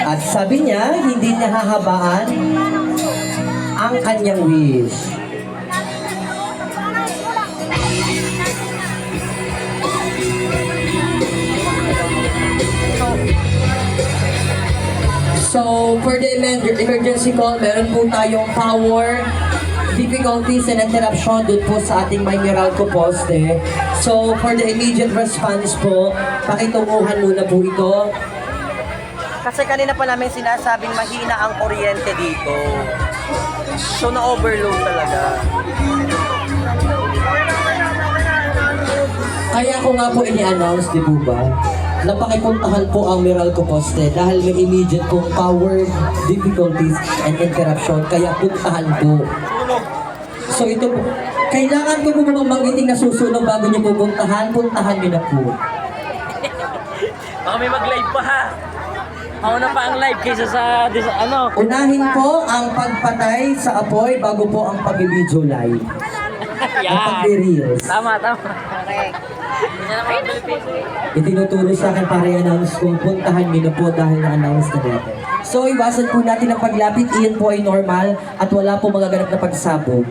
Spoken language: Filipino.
At sabi niya, hindi niya hahabaan ang kanyang wish. So, for the emergency call, meron po tayong power, difficulties, and interruption dun po sa ating may Meralco poste. So, for the immediate response po, pakitunguhan muna po ito. Kasi kanina pa namin sinasabing mahina ang kuryente dito. So, na-overload talaga. Kaya ko nga po ini-announce, di po ba, na pakipuntahan po ang Meralco poste dahil may immediate pong power, difficulties, and interruption. Kaya puntahan po. So ito po, kailangan ko po mga magiting na susunog bago niyo pupuntahan, puntahan niyo na po. Baka may mag-live pa ha. Mauna pa ang live kaysa sa ano. Unahin po ang pagpatay sa apoy bago po ang pag-video live. Ang pag-reels. Tama. Correct. Itinuturo sa akin para i-announce ko, puntahan niyo na po dahil na-announce na natin. So iwasan po natin ang paglapit, iyan po ay normal at wala po magaganap na pagsabog.